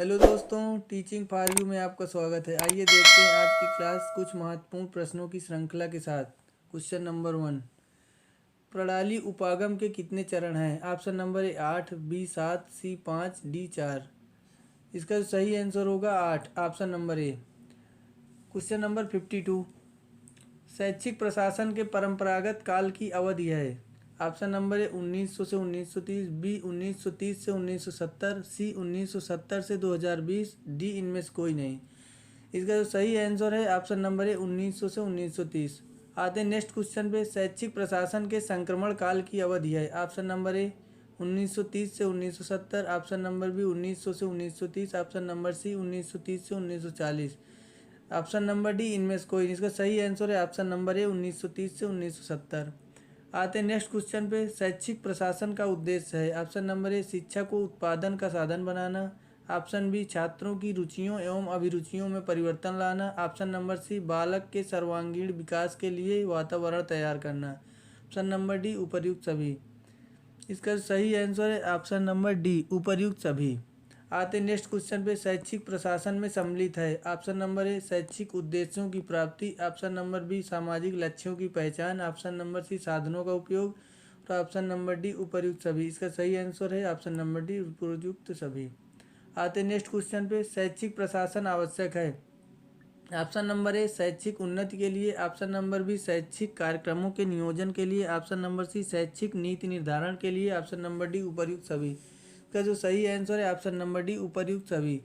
Hello दोस्तों, teaching for you में आपका स्वागत है। आइए देखते हैं आज की क्लास कुछ महत्वपूर्ण प्रश्नों की श्रृंखला के साथ। क्वेश्चन नंबर 1, प्रणाली उपागम के कितने चरण हैं? Option number A 8, B 7, C 5, D 4। इसका जो सही आंसर होगा 8, option number A. Question number 52, शैक्षिक प्रशासन के परंपरागत काल की अवधि है। ऑप्शन नंबर ए 1900 से 1930, बी 1930 से 1970, सी 1970 से 2020, डी इनमें से कोई नहीं। इसका जो सही आंसर है ऑप्शन नंबर है 1900 से 1930। आते हैं नेक्स्ट क्वेश्चन पे। शैक्षिक प्रशासन के संक्रमण काल की अवधि है। ऑप्शन नंबर ए 1930 से 1970, ऑप्शन नंबर बी 1900 से 1930, ऑप्शन नंबर सी 1930 से 1940, ऑप्शन नंबर डी इनमें से कोई नहीं। इसका सही आंसर है ऑप्शन नंबर ए 1930 से 1970। आते हैं नेक्स्ट क्वेश्चन पे। शैक्षिक प्रशासन का उद्देश्य है। ऑप्शन नंबर ए शिक्षा को उत्पादन का साधन बनाना, ऑप्शन बी छात्रों की रुचियों एवं अभिरुचियों में परिवर्तन लाना, ऑप्शन नंबर सी बालक के सर्वांगीण विकास के लिए वातावरण तैयार करना, ऑप्शन नंबर डी उपर्युक्त सभी। इसका सही आंसर है ऑप्शन नंबर डी उपर्युक्त सभी। आते नेक्स्ट क्वेश्चन पे। शैक्षिक प्रशासन में सम्मिलित है। ऑप्शन नंबर ए शैक्षिक उद्देश्यों की प्राप्ति, ऑप्शन नंबर बी सामाजिक लक्ष्यों की पहचान, ऑप्शन नंबर सी साधनों का उपयोग, और ऑप्शन नंबर डी उपर्युक्त सभी। इसका सही आंसर है ऑप्शन नंबर डी उपर्युक्त सभी। आते नेक्स्ट क्वेश्चन पे। शैक्षिक प्रशासन आवश्यक है। ऑप्शन नंबर ए शैक्षिक उन्नति के लिए, ऑप्शन नंबर बी शैक्षिक कार्यक्रमों के नियोजन के लिए, ऑप्शन नंबर सी शैक्षिक नीति निर्धारण के लिए, ऑप्शन नंबर डी उपर्युक्त सभी। का जो सही आंसर है ऑप्शन नंबर डी उपर्युक्त सभी।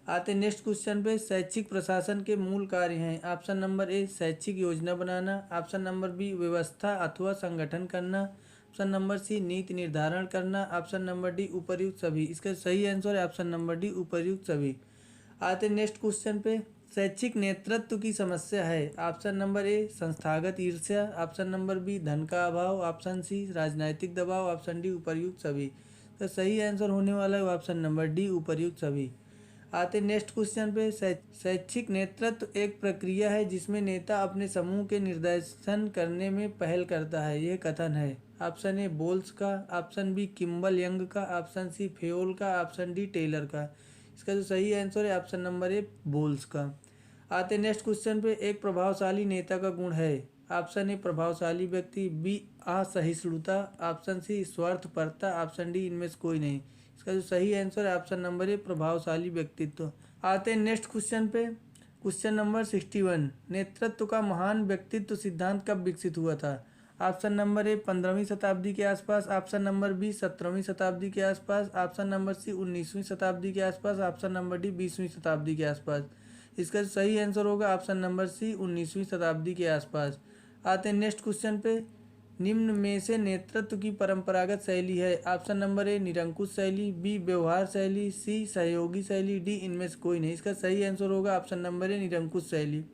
आते नेक्स्ट क्वेश्चन पे। शैक्षिक प्रशासन के मूल कार्य हैं। ऑप्शन नंबर ए शैक्षिक योजना बनाना, ऑप्शन नंबर बी व्यवस्था अथवा संगठन करना, ऑप्शन नंबर सी नीति निर्धारण करना, ऑप्शन नंबर डी उपर्युक्त सभी। इसका सही आंसर है ऑप्शन नंबर डी उपर्युक्त सभी। आते नेक्स्ट क्वेश्चन पे। शैक्षिक नेतृत्व की समस्या है। ऑप्शन नंबर ए संस्थागत ईर्ष्या, ऑप्शन नंबर बी धन का अभाव, ऑप्शन सी राजनीतिक दबाव, ऑप्शन डी उपर्युक्त सभी। तो सही आंसर होने वाला है ऑप्शन नंबर डी उपर्युक्त सभी। आते नेक्स्ट क्वेश्चन पे। शैक्षिक नेतृत्व एक प्रक्रिया है जिसमें नेता अपने समूह के निर्देशन करने में पहल करता है। यह कथन है। ऑप्शन ए बोल्स का, ऑप्शन बी किम्बल यंग का, ऑप्शन सी फेयोल का, ऑप्शन डी टेलर का। इसका जो सही आंसर है ऑप्शन नंबर ए बोल्स का। आते नेक्स्ट क्वेश्चन पे। एक प्रभावशाली नेता का गुण है। ऑप्शन ए प्रभावशाली व्यक्ति, बी असहिष्णुता, ऑप्शन सी स्वार्थपरता, ऑप्शन डी इनमें से कोई नहीं। इसका जो सही आंसर है ऑप्शन नंबर ए प्रभावशाली व्यक्तित्व। आते हैं नेक्स्ट क्वेश्चन पे। क्वेश्चन नंबर 61, नेतृत्व का महान व्यक्तित्व सिद्धांत कब विकसित हुआ था? ऑप्शन नंबर ए 15वीं शताब्दी के आसपास, ऑप्शन नंबर बी 17वीं शताब्दी के आसपास, ऑप्शन नंबर सी 19वीं शताब्दी के आसपास, ऑप्शन नंबर डी 20वीं शताब्दी के आसपास। इसका सही आंसर होगा ऑप्शन नंबर सी 19वीं शताब्दी के आसपास। आते हैं नेक्स्ट क्वेश्चन पे। निम्न में से नेतृत्व की परंपरागत शैली है। ऑप्शन नंबर ए निरंकुश शैली, बी व्यवहार शैली, सी सहयोगी शैली, डी इनमें से कोई नहीं। इसका सही आंसर होगा ऑप्शन नंबर ए निरंकुश शैली।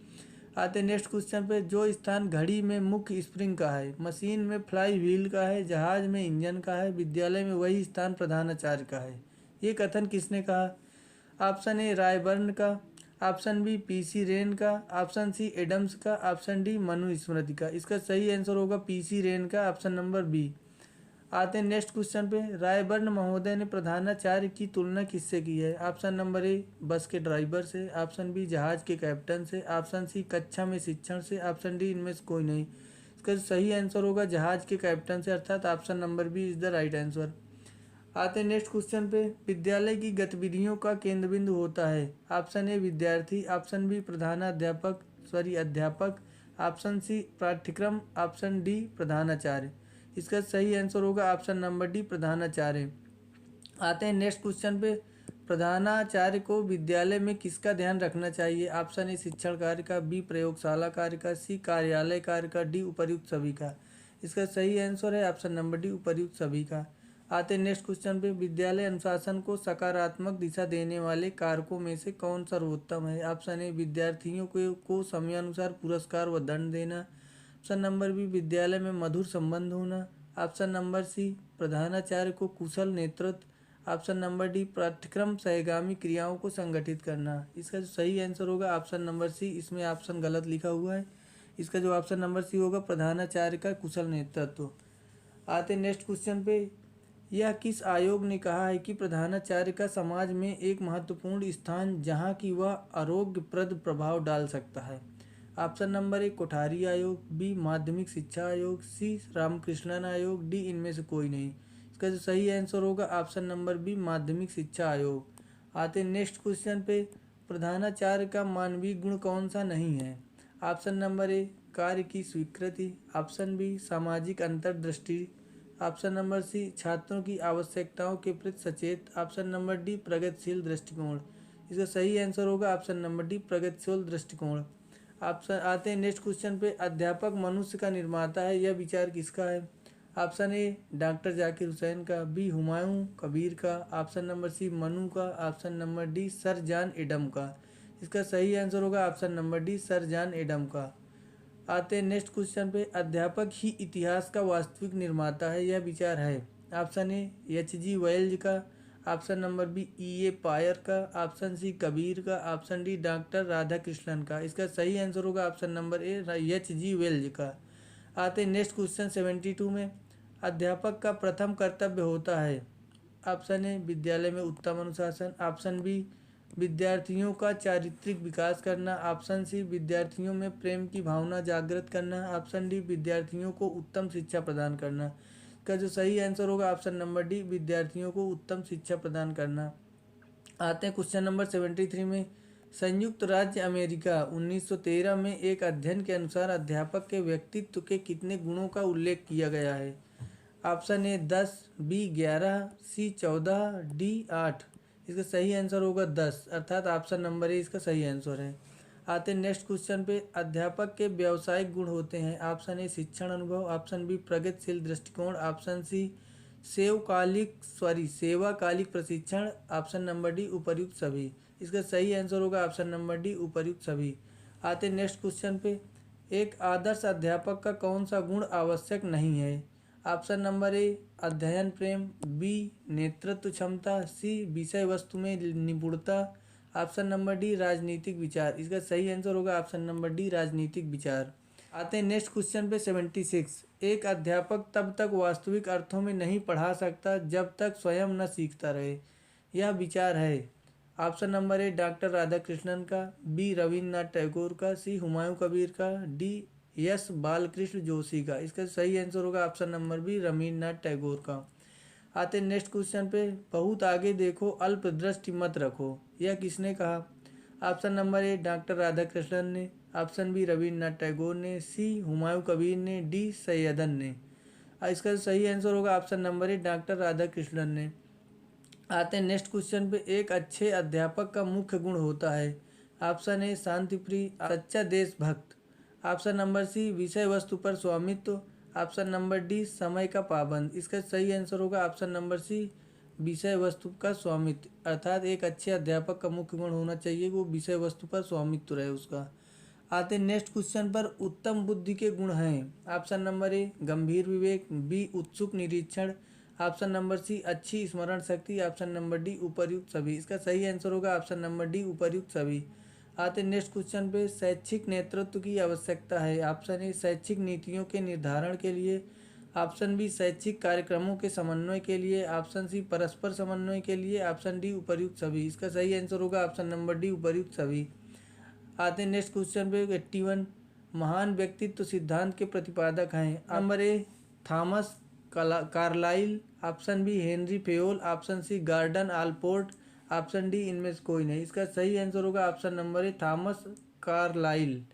आते नेक्स्ट क्वेश्चन पे। जो स्थान घड़ी में मुख्य स्प्रिंग का है, मशीन में फ्लाई व्हील का है, जहाज में इंजन का है, विद्यालय में वही स्थान प्रधानाचार्य का है। ये कथन किसने कहा? ऑप्शन ए रायबर्न का, ऑप्शन बी पीसी रेन का, ऑप्शन सी एडम्स का, ऑप्शन डी मनुस्मृति का। इसका सही आंसर होगा पीसी रेन का, ऑप्शन नंबर बी। आते हैं नेक्स्ट क्वेश्चन पे। रायबर्न महोदय ने प्रधानाचार्य की तुलना किससे की है? ऑप्शन नंबर ए बस के ड्राइवर से, ऑप्शन बी जहाज के कैप्टन से, ऑप्शन सी कक्षा में शिक्षण से, ऑप्शन डी इनमें से कोई नहीं। इसका सही आंसर होगा जहाज के कैप्टन से, अर्थात option number B is the right answer. आते हैं नेक्स्ट क्वेश्चन पे। विद्यालय की गतिविधियों का केंद्र बिंदु होता है। ऑप्शन ए विद्यार्थी, ऑप्शन बी अध्यापक, ऑप्शन सी पाठ्यक्रम, ऑप्शन डी प्रधानाचार्य। इसका सही आंसर होगा ऑप्शन नंबर डी प्रधानाचार्य। आते हैं नेक्स्ट क्वेश्चन पे। प्रधानाचार्य को विद्यालय में किसका ध्यान रखना चाहिए? ऑप्शन ए शिक्षण कार्य का, बी प्रयोगशाला कार्य का, सी कार्यालय कार्य का, डी उपर्युक्त सभी का। इसका सही आंसर है ऑप्शन नंबर डी उपर्युक्त सभी का। आते हैं नेक्स्ट क्वेश्चन पे। विद्यालय अनुशासन को सकारात्मक दिशा देने वाले कारकों में से कौन सर्वोत्तम है? ऑप्शन ए विद्यार्थियों को समयानुसार पुरस्कार व दंड देना, ऑप्शन नंबर बी विद्यालय में मधुर संबंध होना, ऑप्शन नंबर सी प्रधानाचार्य को कुशल नेतृत्व, ऑप्शन नंबर डी पाठ्यक्रम सहगामी क्रियाओं को संगठित करना। इसका जो सही आंसर होगा ऑप्शन नंबर सी। इसमें ऑप्शन गलत लिखा हुआ है। इसका जो ऑप्शन नंबर सी होगा प्रधानाचार्य का कुशल नेतृत्व। आते नेक्स्ट क्वेश्चन पे। यह किस आयोग ने कहा है कि प्रधानाचार्य का समाज में एक महत्वपूर्ण स्थान जहाँ की वह आरोग्यप्रद प्रभाव डाल सकता है? ऑप्शन नंबर ए कोठारी आयोग, बी माध्यमिक शिक्षा आयोग, सी रामकृष्णन आयोग, डी इनमें से कोई नहीं। इसका जो सही आंसर होगा ऑप्शन नंबर बी माध्यमिक शिक्षा आयोग। आते नेक्स्ट क्वेश्चन पे, प्रधानाचार्य का मानवीय गुण कौन सा नहीं है? ऑप्शन नंबर ए कार्य की स्वीकृति, ऑप्शन बी सामाजिक अंतर्दृष्टि, ऑप्शन नंबर सी छात्रों की आवश्यकताओं के प्रति सचेत, ऑप्शन नंबर डी प्रगतिशील दृष्टिकोण। इसका सही आंसर होगा ऑप्शन नंबर डी प्रगतिशील दृष्टिकोण। ऑप्शन आते हैं नेक्स्ट क्वेश्चन पे, अध्यापक मनुष्य का निर्माता है, यह विचार किसका है? ऑप्शन ए डॉक्टर जाकिर हुसैन का, बी हुमायूं कबीर का, ऑप्शन नंबर सी मनु का, option number D sir John Adam का। इसका सही आंसर होगा option number D sir John Adam का। आते हैं नेक्स्ट क्वेश्चन पे, अध्यापक ही इतिहास का वास्तविक निर्माता है, यह विचार है? Option A H.G. वेल्ज का, option number B E.A. Pyre का, ऑप्शन सी कबीर का, ऑप्शन डी डॉक्टर राधाकृष्णन का। इसका सही आंसर होगा ऑप्शन नंबर ए H.G. वेल्ज का। आते हैं नेक्स्ट क्वेश्चन 72 में, अध्यापक का प्रथम कर्तव्य होता है? ऑप्शन ए विद्यालय में उत्तम अनुशासन, ऑप्शन बी विद्यार्थियों का चारित्रिक विकास करना, ऑप्शन सी विद्यार्थियों में प्रेम की भावना जागृत करना, ऑप्शन डी विद्यार्थियों को उत्तम शिक्षा प्रदान करना। का जो सही आंसर होगा ऑप्शन नंबर डी विद्यार्थियों को उत्तम शिक्षा प्रदान करना। आते हैं क्वेश्चन नंबर 73 में, संयुक्त राज्य अमेरिका 1913 में एक अध्ययन के अनुसार अध्यापक के व्यक्तित्व के कितने गुणों का उल्लेख किया गया है? Option A 10, B 11, C 14, D 8। इसका सही आंसर होगा 10, अर्थात ऑप्शन नंबर ए इसका सही आंसर है। आते हैं नेक्स्ट क्वेश्चन पे, अध्यापक के व्यावसायिक गुण होते हैं? ऑप्शन ए शिक्षण अनुभव, ऑप्शन बी प्रगतिशील दृष्टिकोण, ऑप्शन सी सेवाकालिक प्रशिक्षण, ऑप्शन नंबर डी उपर्युक्त सभी। इसका सही आंसर होगा ऑप्शन नंबर डी उपर्युक्त सभी। आते हैं नेक्स्ट क्वेश्चन पे, एक आदर्श अध्यापक का कौन सा गुण आवश्यक नहीं है? ऑप्शन नंबर ए अध्ययन प्रेम, बी नेतृत्व क्षमता, सी विषय वस्तु में निपुणता, ऑप्शन नंबर डी राजनीतिक विचार। इसका सही आंसर होगा ऑप्शन नंबर डी राजनीतिक विचार। आते हैं नेक्स्ट क्वेश्चन पे 76, एक अध्यापक तब तक वास्तविक अर्थों में नहीं पढ़ा सकता जब तक स्वयं न सीखता रहे, यह विचार है? ऑप्शन नंबर ए डॉक्टर राधाकृष्णन का, बी रविन्द्रनाथ टैगोर का, सी हुमायूं कबीर का, डी एस बालकृष्ण जोशी का। इसका सही आंसर होगा option number B Rabindranath Tagore का। आते नेक्स्ट क्वेश्चन पे, बहुत आगे देखो अल्प दृष्टि मत रखो, यह किसने कहा? ऑप्शन नंबर ए डॉक्टर राधाकृष्णन ने, ऑप्शन बी रविन्द्रनाथ टैगोर ने, सी हुमायूं कबीर ने, डी सैयदन ने। इसका सही आंसर होगा ऑप्शन नंबर ए डॉक्टर राधाकृष्णन ने। आते हैं नेक्स्ट क्वेश्चन पे, एक अच्छे अध्यापक का मुख्य गुण होता है? ऑप्शन ए शांति प्रिय, सच्चा देशभक्त, ऑप्शन नंबर सी विषय वस्तु पर स्वामित्व, ऑप्शन नंबर डी समय का पाबंद। इसका सही आंसर होगा ऑप्शन नंबर सी विषय वस्तु का स्वामित्व, अर्थात एक अच्छे अध्यापक का मुख्य गुण होना चाहिए वो विषय वस्तु पर स्वामित्व रहे उसका। आते नेक्स्ट क्वेश्चन पर, उत्तम बुद्धि के गुण हैं? ऑप्शन नंबर ए गंभीर विवेक, बी उत्सुक निरीक्षण, ऑप्शन नंबर सी अच्छी स्मरण शक्ति, ऑप्शन नंबर डी उपर्युक्त सभी। इसका सही आंसर होगा ऑप्शन नंबर डी उपर्युक्त सभी। आते नेक्स्ट क्वेश्चन पे, शैक्षिक नेतृत्व की आवश्यकता है? ऑप्शन ए शैक्षिक नीतियों के निर्धारण के लिए, ऑप्शन बी शैक्षिक कार्यक्रमों के समन्वय के लिए, ऑप्शन सी परस्पर समन्वय के लिए, ऑप्शन डी उपर्युक्त सभी। इसका सही आंसर होगा ऑप्शन नंबर डी उपर्युक्त सभी। आते नेक्स्ट क्वेश्चन पे 81, महान व्यक्तित्व सिद्धांत के प्रतिपादक हैं? Number A Thomas Carlyle, option B Henry Fayol, option C Gordon Allport, option D इनमें से कोई नहीं। इसका सही आंसर होगा option number A Thomas Carlyle.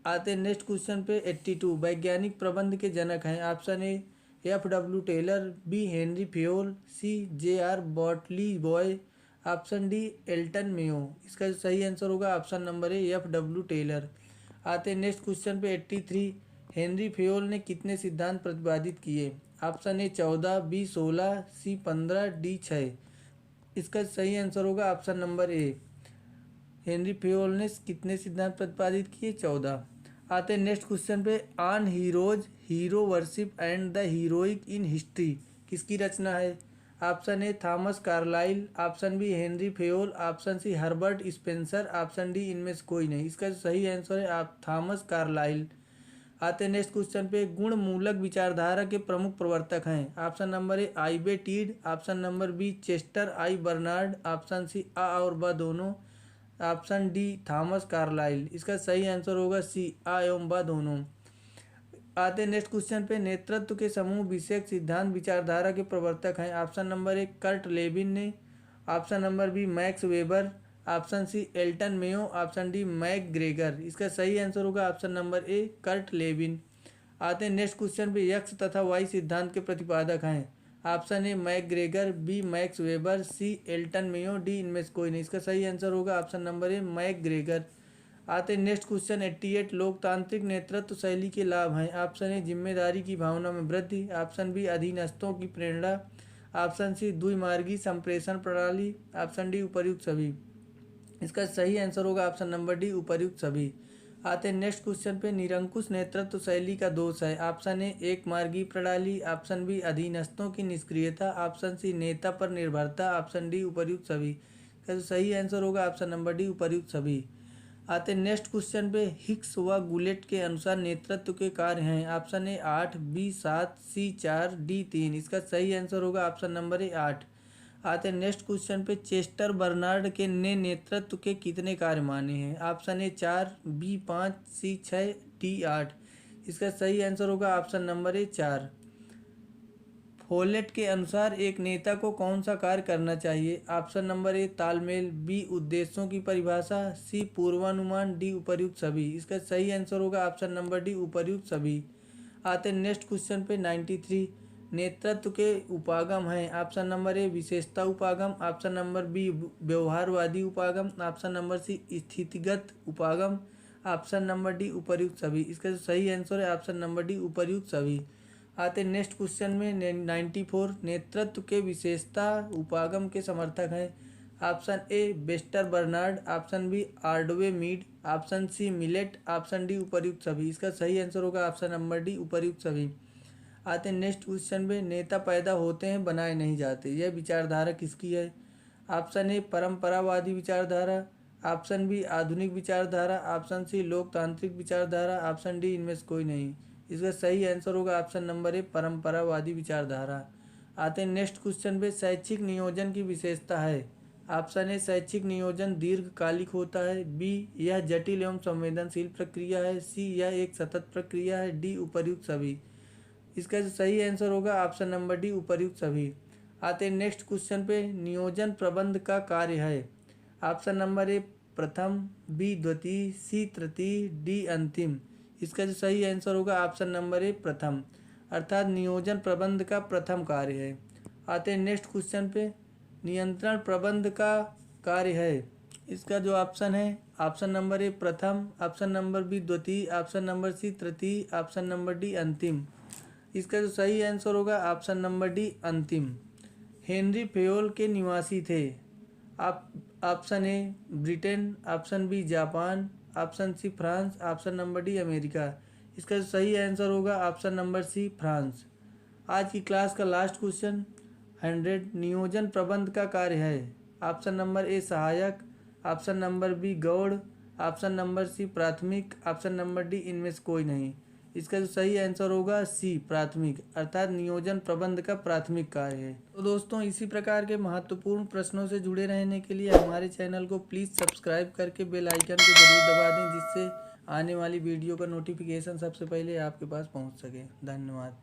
आते नेक्स्ट क्वेश्चन पे 82, वैज्ञानिक प्रबंध के जनक हैं? Option A F.W. Taylor, B Henry Fayol, C J.R. बॉटली बॉय, ऑप्शन डी एल्टन मेयो। इसका सही आंसर होगा option number A F.W. Taylor. आते नेक्स्ट क्वेश्चन पे 83, हेनरी फेयोल ने कितने सिद्धांत प्रतिपादित किए? Option A 14, B 16, C 15, D 6। इसका सही आंसर होगा option number A, Henri Fayol ने कितने सिद्धांत प्रतिपादित किए? 14। आते नेक्स्ट क्वेश्चन पे, on heroes, hero worship and the heroic in history किसकी रचना है? Option A Thomas Carlyle, option B Henry Fayol, option C Herbert Spencer, option D इनमें से कोई नहीं। इसका सही आंसर है आप थॉमस कार्लाइल। आते नेक्स्ट क्वेश्चन पे, गुण मूलक विचारधारा के प्रमुख प्रवर्तक हैं। ऑप्शन नंबर ए आइबे टीड, option number B Chester I Barnard, option C आ और ब दोनों, ऑप्शन डी थॉमस कार्लाइल। इसका सही आंसर होगा सी आ एवं ब दोनों। आते नेक्स्ट क्वेश्चन पे, नेतृत्व के समूह विषयक सिद्धांत विचारधारा के प्रवर्तक हैं। Option number A Kurt Lewin ने, option number B Max Weber, option C Elton Mayo, option D McGregor. इसका सही आंसर होगा option number A Kurt Lewin. आते हैं नेक्स्ट क्वेश्चन पे, यक्स तथा वाई सिद्धांत के प्रतिपादक हैं। Option A McGregor, B Max Weber, C Elton Mayo, D इनमें से कोई नहीं। इसका सही आंसर होगा option number A McGregor. आते हैं नेक्स्ट क्वेश्चन 88, लोकतांत्रिक नेतृत्व शैली के लाभ हैं। ऑप्शन ए जिम्मेदारी की भावना में वृद्धि, ऑप्शन बी अधीनस्थों की प्रेरणा, ऑप्शन सी द्विमार्गी संप्रेषण प्रणाली, ऑप्शन डी उपर्युक्त सभी। इसका सही आंसर होगा ऑप्शन नंबर डी उपर्युक्त सभी। आते हैं नेक्स्ट क्वेश्चन पे, निरंकुश नेतृत्व शैली का दोष है। ऑप्शन ए एक मार्गी प्रणाली, ऑप्शन बी अधीनस्थों की निष्क्रियता, ऑप्शन सी नेता पर निर्भरता, ऑप्शन डी उपर्युक्त सभी। तो सही आंसर होगा ऑप्शन नंबर डी उपर्युक्त सभी। आते हैं नेक्स्ट क्वेश्चन पे, हिक्स व गुलेट के अनुसार नेतृत्व के कार्य हैं। Option A 8, B 7, C 4, D 3। इसका सही आंसर होगा ऑप्शन नंबर ए 8। आते हैं नेक्स्ट क्वेश्चन पे, चेस्टर बर्नार्ड के ने नेतृत्व के कितने कार्य माने हैं। Option A 4, B 5, C 6, D 8। इसका सही आंसर होगा ऑप्शन नंबर ए 4। फोलेट के अनुसार एक नेता को कौन सा कार्य करना चाहिए। ऑप्शन नंबर ए तालमेल, बी उद्देश्यों की परिभाषा, सी पूर्वानुमान, डी उपर्युक्त सभी। इसका सही आंसर होगा ऑप्शन नंबर डी उपर्युक्त सभी। आते हैं नेक्स्ट क्वेश्चन पे 93, नेतृत्व के उपागम हैं। ऑप्शन नंबर ए विशेषता उपागम, ऑप्शन नंबर बी व्यवहारवादी उपागम, ऑप्शन नंबर सी स्थितिगत उपागम, ऑप्शन नंबर डी उपर्युक्त सभी। इसका जो सही आंसर है ऑप्शन नंबर डी उपर्युक्त सभी। आते हैं नेक्स्ट क्वेश्चन में 94, नेतृत्व के विशेषता उपागम के समर्थक हैं। ऑप्शन ए बेस्टर Barnard, option B Ordway Mead, option C Millet, option D उपर्युक्त सभी। इसका सही आंसर होगा ऑप्शन नंबर डी उपर्युक्त सभी। आते हैं नेक्स्ट क्वेश्चन में, नेता पैदा होते हैं बनाए नहीं जाते, यह विचारधारा किसकी है। ऑप्शन ए परंपरावादी विचारधारा, ऑप्शन बी आधुनिक विचारधारा, ऑप्शन सी लोकतांत्रिक विचारधारा, ऑप्शन डी इनमें से कोई नहीं। इसका सही आंसर होगा ऑप्शन नंबर ए परंपरावादी विचारधारा। आते हैं नेक्स्ट क्वेश्चन पे, शैक्षिक नियोजन की विशेषता है। ऑप्शन ए शैक्षिक नियोजन दीर्घकालिक होता है, बी यह जटिल एवं संवेदनशील प्रक्रिया है, सी यह एक सतत प्रक्रिया है, डी उपर्युक्त सभी। इसका जो सही आंसर होगा ऑप्शन नंबर डी उपर्युक्त सभी। आते हैं नेक्स्ट क्वेश्चन पे, नियोजन प्रबंध का कार्य है। ऑप्शन नंबर ए प्रथम, बी द्वितीय, सी तृतीय, डी अंतिम। इसका जो सही आंसर होगा ऑप्शन नंबर ए प्रथम, अर्थात नियोजन प्रबंध का प्रथम कार्य है। आते हैं नेक्स्ट क्वेश्चन पे, नियंत्रण प्रबंध का कार्य है। इसका जो ऑप्शन है ऑप्शन नंबर ए प्रथम, ऑप्शन नंबर बी द्वितीय, ऑप्शन नंबर सी तृतीय, ऑप्शन नंबर डी अंतिम। इसका जो सही आंसर होगा ऑप्शन नंबर डी अंतिम। हेनरी फेयोल के निवासी थे। आप option A Britain, option B Japan, option C France, option number D America. इसका जो सही आंसर होगा ऑप्शन नंबर सी फ्रांस। आज की क्लास का लास्ट क्वेश्चन 100, नियोजन प्रबंध का कार्य है। ऑप्शन नंबर ए सहायक, ऑप्शन नंबर बी गौड़, ऑप्शन नंबर सी प्राथमिक, ऑप्शन नंबर डी इनमें से कोई नहीं। इसका जो सही आंसर होगा सी प्राथमिक, अर्थात नियोजन प्रबंध का प्राथमिक कार्य है। तो दोस्तों, इसी प्रकार के महत्वपूर्ण प्रश्नों से जुड़े रहने के लिए हमारे चैनल को प्लीज़ सब्सक्राइब करके बेल आइकन को जरूर दबा दें, जिससे आने वाली वीडियो का नोटिफिकेशन सबसे पहले आपके पास पहुंच सके। धन्यवाद।